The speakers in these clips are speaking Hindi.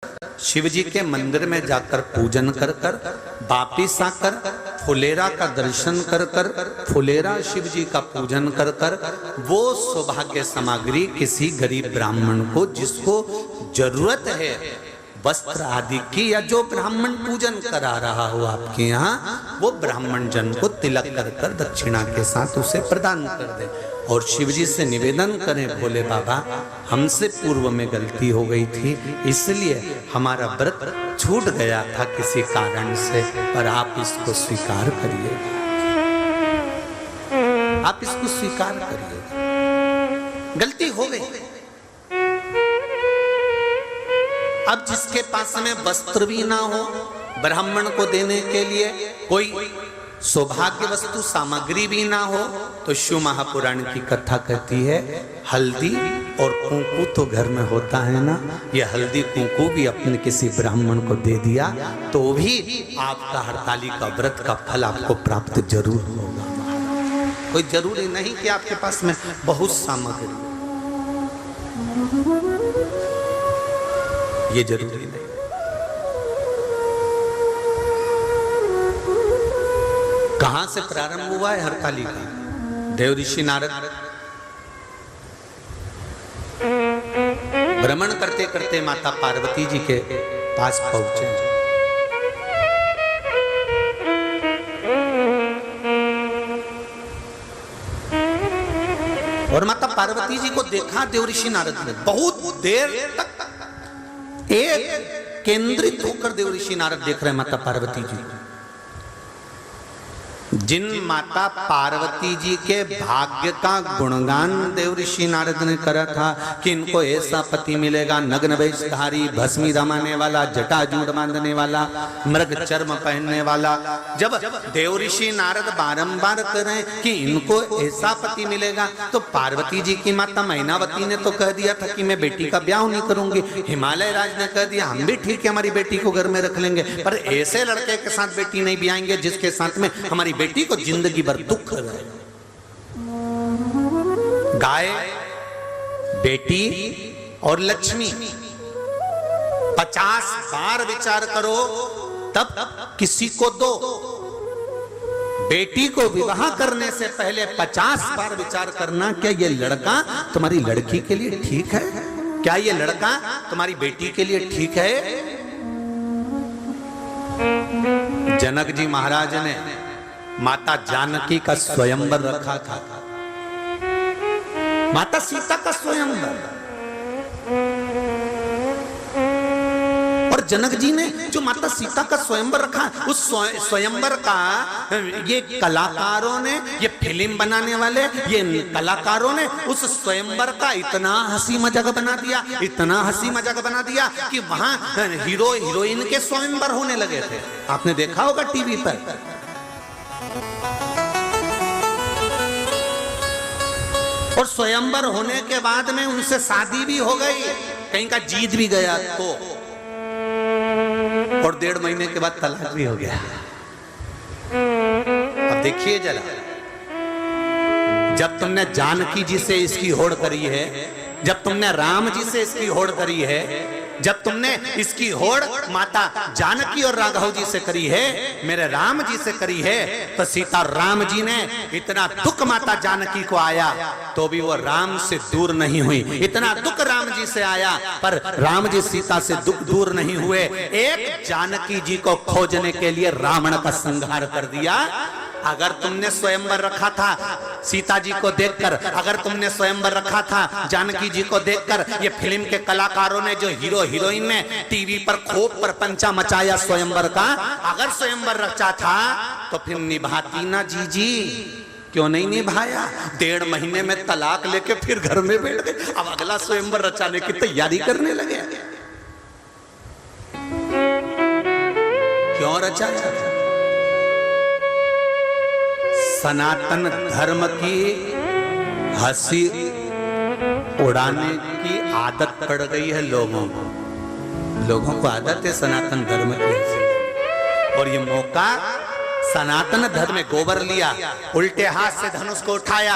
शिव जी के मंदिर में जाकर पूजन कर कर वापिस आकर फुलेरा का दर्शन कर कर फुलेरा शिव जी का पूजन कर कर वो सौभाग्य सामग्री किसी गरीब ब्राह्मण को जिसको जरूरत है वस्त्र आदि की, या जो ब्राह्मण पूजन करा रहा हो आपके यहाँ, वो ब्राह्मण जन को तिलक कर कर दक्षिणा के साथ उसे प्रदान कर दे। और शिव जी से निवेदन करें, भोले बाबा हमसे पूर्व में गलती हो गई थी, इसलिए हमारा व्रत छूट गया था किसी कारण से, पर आप इसको स्वीकार करिए, आप इसको स्वीकार करिए, गलती हो गई। अब जिसके पास में वस्त्र भी ना हो ब्राह्मण को देने के लिए, कोई सौभाग्य वस्तु सामग्री भी ना हो, तो शिव महापुराण की कथा कहती है हल्दी और कुंकू तो घर में होता है ना, ये हल्दी कुंकू भी अपने किसी ब्राह्मण को दे दिया तो भी आपका हरताली का व्रत का फल आपको प्राप्त जरूर होगा। कोई जरूरी नहीं कि आपके पास में बहुत सामग्री, ये जरूरी नहीं। कहां से प्रारंभ हुआ है हरताली का? देव ऋषि नारद भ्रमण करते करते माता पार्वती जी के पास पहुंचे। और माता पार्वती जी को देखा देव ऋषि नारद ने, बहुत देर तक एक केंद्रित होकर देव ऋषि नारद देख रहे माता पार्वती जी। जिन माता पार्वती जी के भाग्य का गुणगान देव ऋषि नारद ने करा था कि इनको ऐसा पति मिलेगा, नग्न वेशधारी, भस्मी रमाने वाला, जटाजूट बांधने वाला, मृग चर्म पहनने वाला, जब देव ऋषि नारद बारंबार कर रहे कि इनको ऐसा पति मिलेगा, तो पार्वती जी की माता मैनावती ने तो कह दिया था कि मैं बेटी का ब्याह नहीं करूंगी। हिमालय राज ने कह दिया हम भी ठीक है, हमारी बेटी को घर में रख लेंगे, पर ऐसे लड़के के साथ बेटी नहीं ब्याहेंगे जिसके साथ में हमारी बेटी को जिंदगी भर दुख रहे। गाय, बेटी और लक्ष्मी 50 बार विचार करो तब किसी को दो। बेटी को विवाह करने से पहले 50 बार विचार करना, क्या ये लड़का तुम्हारी लड़की के लिए ठीक है, क्या ये लड़का तुम्हारी बेटी के लिए ठीक है। जनक जी महाराज ने माता जानकी का स्वयंवर रखा था, माता सीता का स्वयंवर, और जनक जी ने जो माता सीता का स्वयंवर रखा, उस स्वयंवर का ये कलाकारों ने, ये फिल्म बनाने वाले ये कलाकारों ने उस स्वयंवर का इतना हंसी मजाक बना दिया, इतना हंसी मजाक बना दिया कि वहां हीरो हीरोइन के स्वयंवर होने लगे थे। आपने देखा होगा टीवी पर। और स्वयंवर होने के बाद में उनसे शादी भी हो गई, कहीं का जीत भी गया तो, और 1.5 महीने के बाद तलाक भी हो गया। अब देखिए जरा, जब तुमने जानकी जी से इसकी होड़ करी है, जब तुमने राम जी से इसकी होड़ करी है, जब तुमने इसकी होड़ माता जानकी और राघव जी से करी है, मेरे राम जी से करी है, तो सीता राम जी ने इतना दुख माता जानकी को आया तो भी वो राम से दूर नहीं हुई। इतना दुख राम जी से आया पर राम जी सीता से दुख दूर नहीं हुए। एक जानकी जी को खोजने के लिए रावण का संहार कर दिया। अगर तुमने स्वयंवर रखा था सीता जी को देखकर, अगर तुमने स्वयंवर रखा था जानकी जी को देखकर, ये फिल्म के कलाकारों ने, जो हीरो हीरोइन ने टीवी पर खूब प्रपंचा मचाया स्वयंवर का, अगर स्वयंवर रचा था तो फिर निभाती ना जीजी, क्यों नहीं निभाया? 1.5 महीने में तलाक लेके फिर घर में बैठ गए, अब अगला स्वयंवर रचाने की तैयारी करने लगे। क्यों रचाया? सनातन धर्म की हंसी उड़ाने की आदत पड़ गई है लोगों को। लोगों को आदत है सनातन धर्म की हंसी, और ये मौका सनातन धर्म में गोबर लिया, उल्टे हाथ से धनुष को उठाया,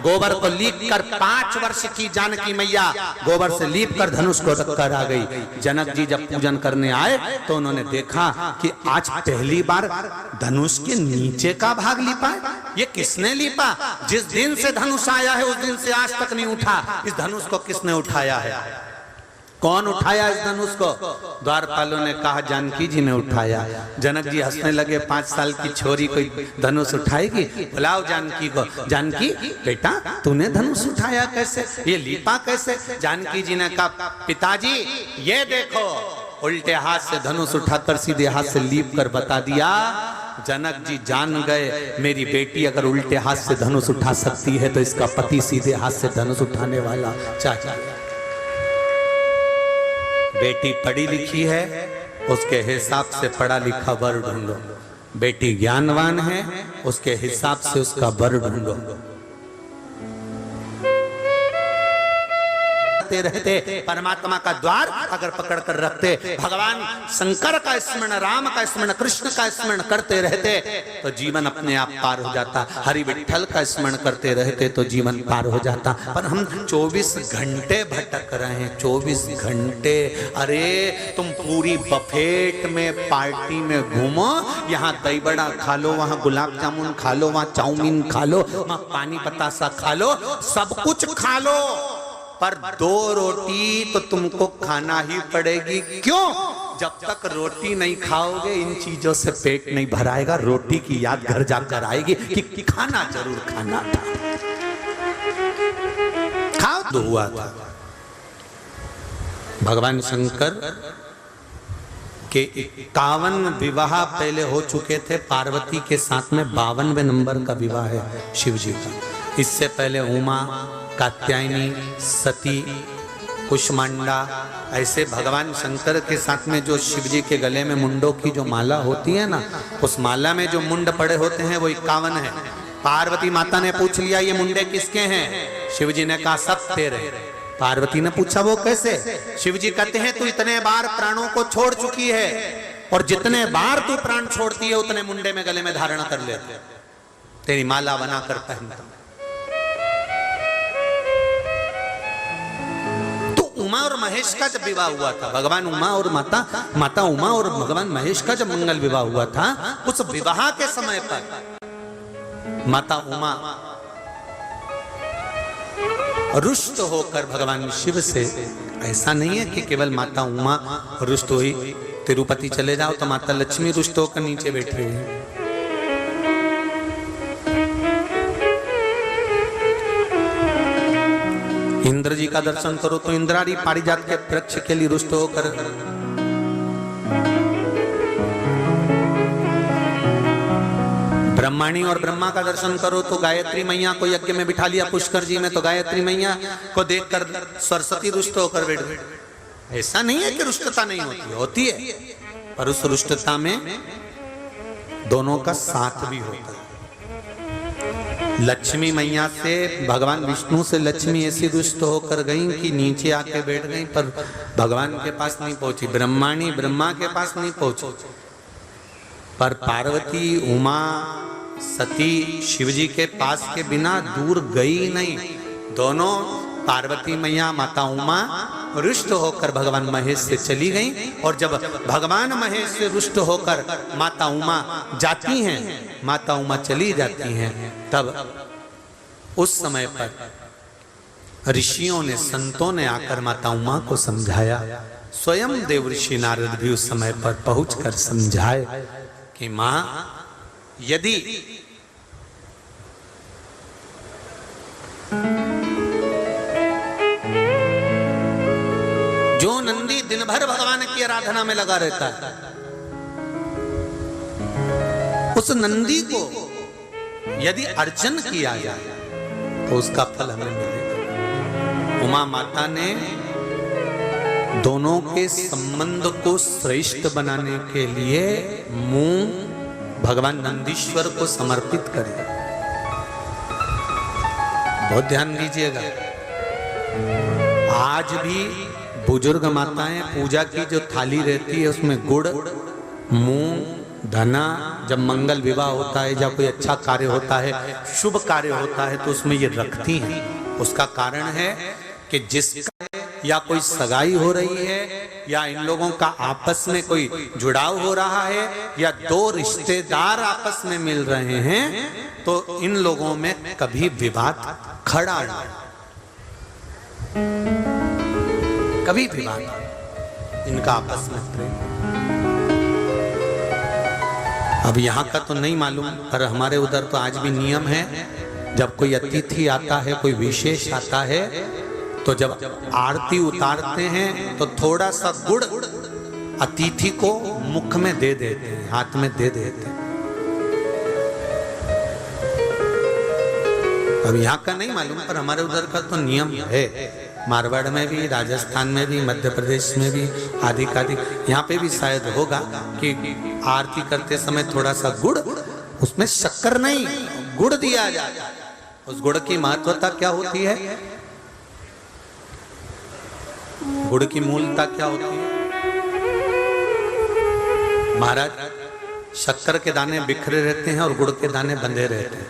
गोबर को लीप कर 5 वर्ष की जानकी मैया गोबर से लीप कर धनुष को रखकर आ गई। जनक जी जब पूजन करने आए तो उन्होंने देखा कि आज पहली बार धनुष के नीचे का भाग लीपा है। ये किसने लीपा? जिस दिन से धनुष आया है उस दिन से आज तक नहीं उठा। इस धनुष को किसने उठाया है? कौन उठाया इस धनुष को? द्वारपालों ने कहा जानकी जी ने उठाया। जनक जी हंसने लगे, 5 साल की छोरी कोई धनुष उठाएगी? बुलाओ जानकी को। जानकी बेटा तूने धनुष उठाया कैसे, ये लीपा कैसे? जानकी जी ने कहा पिताजी ये देखो, उल्टे हाथ से धनुष उठाकर सीधे हाथ से लीप कर बता दिया। जनक जी जान गए मेरी बेटी अगर उल्टे हाथ से धनुष उठा सकती है तो इसका पति सीधे हाथ से धनुष उठाने वाला चाहिए। बेटी पढ़ी लिखी है, उसके हिसाब से पढ़ा लिखा वर ढूंढो। बेटी ज्ञानवान है, उसके हिसाब से उसका वर ढूंढो। रहते परमात्मा का द्वार अगर पकड़ कर रखते, भगवान शंकर का स्मरण, राम का स्मरण, कृष्ण का स्मरण करते रहते तो जीवन अपने आप पार हो जाता। हरि विठ्ठल का स्मरण करते रहते तो जीवन पार हो जाता। पर हम 24 घंटे भटक रहे हैं, 24 घंटे। अरे तुम पूरी बफेट में पार्टी में घूमो, यहाँ दही बड़ा खा लो, वहाँ गुलाब जामुन खा लो, वहाँ चाउमीन खा लो, वहाँ पानी पतासा खा लो, सब कुछ खा लो, पर 2 रोटी तो तुमको खाना ही पड़ेगी। क्यों? जब तक रोटी नहीं खाओगे इन चीजों से पेट नहीं भराएगा। रोटी की याद घर जाकर आएगी कि खाना जरूर खाना था। खाओ तो हुआ था। भगवान शंकर के 51 विवाह पहले हो चुके थे। पार्वती के साथ में 52वें नंबर का विवाह है शिव जी का। इससे पहले उमा, कात्यायनी, सती, कुष्मांडा, ऐसे भगवान शंकर के साथ में जो शिव जी के गले में मुंडों की जो माला होती है ना, उस माला में जो मुंड पड़े होते हैं वो 51 है। पार्वती माता ने पूछ लिया ये मुंडे किसके हैं? शिव जी ने कहा सब तेरे। पार्वती ने पूछा वो कैसे? शिव जी कहते हैं तू इतने बार प्राणों को छोड़ चुकी है और जितने बार तू प्राण छोड़ती है उतने मुंडे में गले में धारण कर लेते, तेरी माला बनाकर पहनता। उमा और महेश का जब विवाह हुआ था, भगवान उमा और माता उमा और भगवान महेश का जब मंगल विवाह हुआ था, उस विवाह के समय पर माता उमा रुष्ट होकर भगवान शिव से, ऐसा नहीं है कि केवल माता उमा रुष्ट हुई, तिरुपति चले जाओ तो माता लक्ष्मी रुष्ट होकर नीचे बैठी है। इंद्र जी का दर्शन करो तो इंद्रारी पारिजात के वृक्ष के लिए रुष्ट होकर, ब्रह्माणी और ब्रह्मा का दर्शन करो तो गायत्री मैया को यज्ञ में बिठा लिया पुष्कर जी में, तो गायत्री मैया को देखकर सरस्वती रुष्ट होकर बैठ गई। ऐसा नहीं है कि रुष्टता नहीं होती, होती है, पर उस रुष्टता में दोनों का साथ भी होता है। लक्ष्मी मैया से, भगवान विष्णु से लक्ष्मी ऐसी रुष्ट होकर गई कि नीचे आके बैठ गई, पर भगवान के पास नहीं पहुंची। ब्रह्माणी ब्रह्मा के पास नहीं पहुंची, पर पार्वती, उमा, सती शिवजी के पास के बिना दूर गई नहीं। दोनों पार्वती मैया, माता उमा रुष्ट होकर भगवान महेश से चली गई। और जब भगवान महेश से रुष्ट होकर माता उमा जाती हैं, माता उमा चली जाती हैं, तब उस समय पर ऋषियों ने, संतों ने आकर माता उमा को समझाया। स्वयं देवऋषि नारद भी उस समय पर पहुंचकर समझाए कि मां, यदि जो नंदी दिन भर भगवान की आराधना में लगा रहता है, उस नंदी को यदि अर्चन किया जाए तो उसका फल हमें मिलेगा। उमा माता ने दोनों के संबंध को श्रेष्ठ बनाने के लिए मुंह भगवान नंदीश्वर को समर्पित करे। बहुत ध्यान दीजिएगा, आज भी बुजुर्ग माताएं पूजा की जो थाली रहती है उसमें गुड़, मूंग, धना जब मंगल विवाह होता है या कोई अच्छा कार्य होता है, शुभ कार्य होता है, तो उसमें ये रखती हैं। उसका कारण है कि जिसका या कोई सगाई हो रही है या इन लोगों का आपस में कोई जुड़ाव हो रहा है या दो रिश्तेदार आपस में मिल रहे हैं, तो इन लोगों में कभी विवाद खड़ा नहीं, कभी विवाद इनका आपस में प्रेम। अब यहाँ का तो नहीं मालूम, पर हमारे उधर तो आज भी नियम है, जब कोई अतिथि आता है, कोई विशेष आता है, तो जब आरती उतारते हैं तो थोड़ा सा गुड़ अतिथि को मुख में दे देते हैं, हाथ में दे देते हैं। अब यहाँ का नहीं मालूम, पर हमारे उधर का तो नियम है। मारवाड़ में भी, राजस्थान में भी, मध्य प्रदेश में भी, आदि कादि, यहाँ पे भी शायद होगा कि आरती करते समय थोड़ा सा गुड़, उसमें शक्कर नहीं, गुड़ दिया जाता है। उस गुड़ की महत्वता क्या होती है? गुड़ की मूलता क्या होती है? महाराज, शक्कर के दाने बिखरे रहते हैं और गुड़ के दाने बंधे रहते हैं।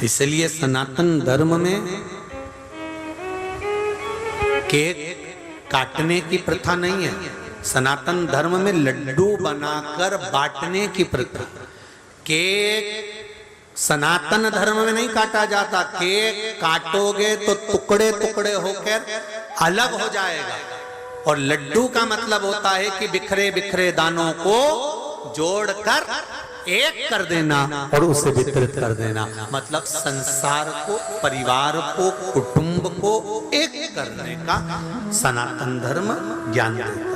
इसलिए सनातन धर्म में केक काटने की प्रथा नहीं है। सनातन धर्म में लड्डू बनाकर बांटने की प्रथा। केक सनातन धर्म में नहीं काटा जाता। केक काटोगे तो टुकड़े टुकड़े होकर अलग हो जाएगा, और लड्डू का मतलब होता है कि बिखरे बिखरे दानों को जोड़कर एक कर देना और उसे वितरित कर देना। मतलब संसार को, परिवार को, कुटुंब को एक करने का सनातन धर्म ज्ञान देता है।